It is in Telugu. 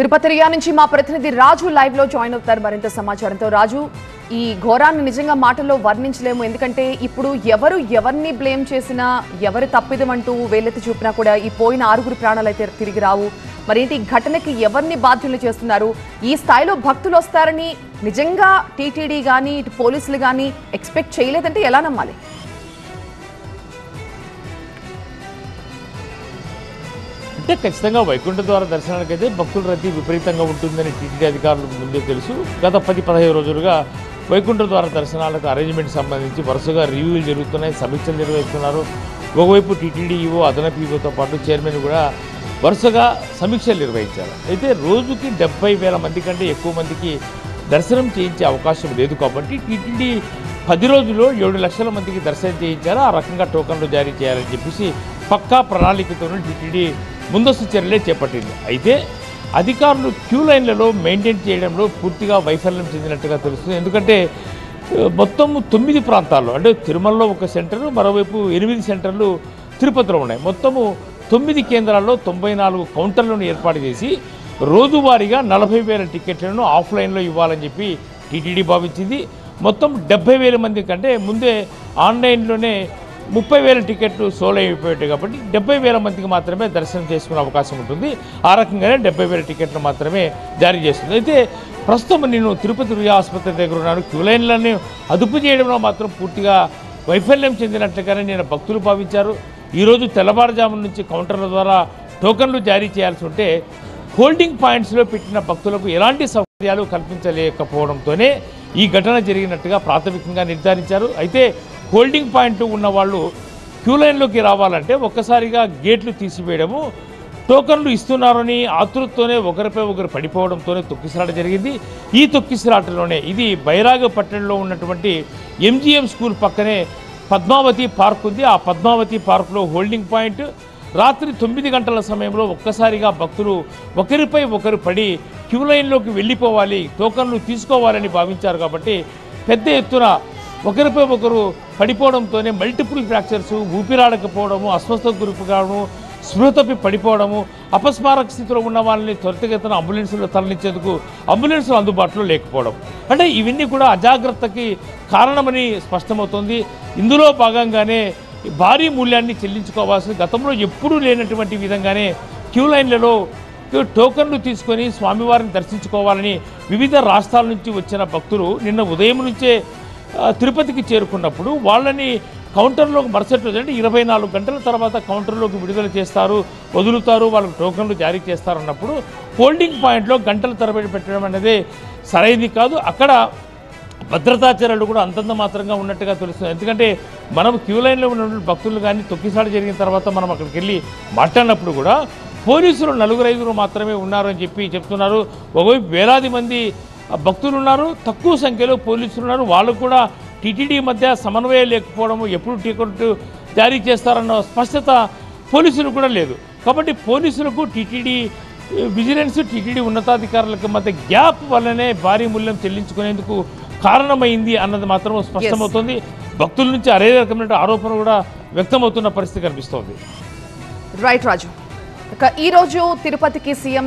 తిరుపతిరియా నుంచి మా ప్రతినిధి రాజు లైవ్ లో జాయిన్ అవుతారు మరింత సమాచారంతో. రాజు, ఈ ఘోరాన్ని నిజంగా మాటల్లో వర్ణించలేము. ఎందుకంటే ఇప్పుడు ఎవరు ఎవరిని బ్లేమ్ చేసినా, ఎవరు తప్పిదమంటూ వేలెత్తి చూపినా కూడా ఈ పోయిన 6 ప్రాణాలు అయితే తిరిగి రావు. మరేంటి ఈ ఘటనకి ఎవరిని బాధ్యులు చేస్తున్నారు? ఈ స్థాయిలో భక్తులు వస్తారని నిజంగా టీటీడీ కానీ ఇటు పోలీసులు కానీ ఎక్స్పెక్ట్ చేయలేదంటే ఎలా నమ్మాలి? అంటే ఖచ్చితంగా వైకుంఠ ద్వార దర్శనానికైతే భక్తుల రద్దీ విపరీతంగా ఉంటుందని టీటీడీ అధికారులకు ముందే తెలుసు. గత 10-15 రోజులుగా వైకుంఠ ద్వార దర్శనాలకు అరేంజ్మెంట్ సంబంధించి వరుసగా రివ్యూలు జరుగుతున్నాయి, సమీక్షలు నిర్వహిస్తున్నారు. ఒకవైపు టీటీడీ ఈవో, అదనపు ఈవోతో పాటు చైర్మన్ కూడా వరుసగా సమీక్షలు నిర్వహించారు. అయితే రోజుకి 70,000 మంది కంటే ఎక్కువ మందికి దర్శనం చేయించే అవకాశం లేదు కాబట్టి టీటీడీ 10 రోజుల్లో 7 లక్షల మందికి దర్శనం చేయించారు. ఆ రకంగా టోకన్లు జారీ చేయాలని చెప్పేసి పక్కా ప్రణాళికతోనే టీటీడీ ముందస్తు చర్యలే చేపట్టింది. అయితే అధికారులు క్యూ లైన్లలో మెయింటైన్ చేయడంలో పూర్తిగా వైఫల్యం చెందినట్టుగా తెలుస్తుంది. ఎందుకంటే మొత్తం 9 ప్రాంతాల్లో, అంటే తిరుమలలో ఒక సెంటరు, మరోవైపు 8 సెంటర్లు తిరుపతిలో ఉన్నాయి. మొత్తము 9 కేంద్రాల్లో 94 కౌంటర్లను ఏర్పాటు చేసి రోజువారీగా 40,000 టికెట్లను ఆఫ్లైన్లో ఇవ్వాలని చెప్పి టీటీడీ భావించింది. మొత్తం 70,000 మంది కంటే ముందే ఆన్లైన్లోనే 30,000 టికెట్లు సోల్ అయిపోయాయి కాబట్టి 70,000 మందికి మాత్రమే దర్శనం చేసుకునే అవకాశం ఉంటుంది. ఆ రకంగానే 70,000 టికెట్లు మాత్రమే జారీ చేస్తుంది. అయితే ప్రస్తుతం నేను తిరుపతి రియా ఆసుపత్రి దగ్గర ఉన్నాను. క్యూ లైన్లను అదుపు చేయడంలో మాత్రం పూర్తిగా వైఫల్యం చెందినట్లుగానే నేను భక్తులు భావించారు. ఈరోజు తెల్లవారుజామున నుంచి కౌంటర్ల ద్వారా టోకన్లు జారీ చేయాల్సి ఉంటే హోల్డింగ్ పాయింట్స్లో పెట్టిన భక్తులకు ఎలాంటి సౌకర్యాలు కల్పించలేకపోవడంతోనే ఈ ఘటన జరిగినట్టుగా ప్రాథమికంగా నిర్ధారించారు. అయితే హోల్డింగ్ పాయింట్ ఉన్న వాళ్ళు క్యూ లైన్లోకి రావాలంటే ఒక్కసారిగా గేట్లు తీసివేయడము, టోకన్లు ఇస్తున్నారని ఆతృతతోనే ఒకరిపై ఒకరు పడిపోవడంతోనే తొక్కిసలాట జరిగింది. ఈ తొక్కిసలాటలోనే ఇది బైరాగపట్టణంలో ఉన్నటువంటి ఎంజీఎం స్కూల్ పక్కనే పద్మావతి పార్క్ ఉంది. ఆ పద్మావతి పార్కులో హోల్డింగ్ పాయింట్. రాత్రి 9 గంటల సమయంలో ఒక్కసారిగా భక్తులు ఒకరిపై ఒకరు పడి క్యూ లైన్లోకి వెళ్ళిపోవాలి, టోకన్లు తీసుకోవాలని భావించారు కాబట్టి పెద్ద ఎత్తున ఒకరిపై ఒకరు పడిపోవడంతోనే మల్టిపుల్ ఫ్రాక్చర్స్, ఊపిరాడకపోవడము, అస్వస్థతకు గురి కావడము, స్పృహ తప్పి పడిపోవడము, అపస్మారక స్థితిలో ఉన్న వాళ్ళని త్వరితగతిన అంబులెన్సులో తరలించేందుకు అంబులెన్సులు అందుబాటులో లేకపోవడం, అంటే ఇవన్నీ కూడా అజాగ్రత్తకి కారణమని స్పష్టమవుతోంది. ఇందులో భాగంగానే భారీ మూల్యాన్ని చెల్లించుకోవాల్సి గతంలో ఎప్పుడూ లేనటువంటి విధంగానే క్యూ లైన్లలో టోకన్లు తీసుకొని స్వామివారిని దర్శించుకోవాలని వివిధ రాష్ట్రాల నుంచి వచ్చిన భక్తులు నిన్న ఉదయం నుంచే తిరుపతికి చేరుకున్నప్పుడు వాళ్ళని కౌంటర్లోకి మరుసటి రోజు అంటే 24 గంటల తర్వాత కౌంటర్లోకి విడుదల చేస్తారు, వదులుతారు, వాళ్ళకు టోకన్లు జారీ చేస్తారన్నప్పుడు హోల్డింగ్ పాయింట్లో గంటల తరబడి పెట్టడం అనేది సరైనది కాదు. అక్కడ భద్రతా చర్యలు కూడా అంతంత మాత్రంగా ఉన్నట్టుగా తెలుస్తుంది. ఎందుకంటే మనం క్యూ లైన్లో ఉన్న భక్తులు కానీ తొక్కిసాడు జరిగిన తర్వాత మనం అక్కడికి వెళ్ళి మాట్లాడినప్పుడు కూడా పోలీసులు 4-5 మాత్రమే ఉన్నారని చెప్పి చెప్తున్నారు. ఒకవైపు వేలాది మంది భక్తులు ఉన్నారు, తక్కువ సంఖ్యలో పోలీసులు ఉన్నారు. వాళ్ళు కూడా టీటీడీ మధ్య సమన్వయం లేకపోవడము, ఎప్పుడు టికెట్ జారీ చేస్తారన్న స్పష్టత పోలీసులు కూడా లేదు. కాబట్టి పోలీసులకు టీటీడీ విజిలెన్స్, టీటీడీ ఉన్నతాధికారులకు మధ్య గ్యాప్ వల్లనే భారీ మూల్యం చెల్లించుకునేందుకు కారణమైంది అన్నది మాత్రం స్పష్టమవుతుంది. భక్తుల నుంచి అదే రకమైన ఆరోపణ కూడా వ్యక్తమవుతున్న పరిస్థితి కనిపిస్తోంది. రైట్ రాజు, ఈ రోజు తిరుపతికి సీఎం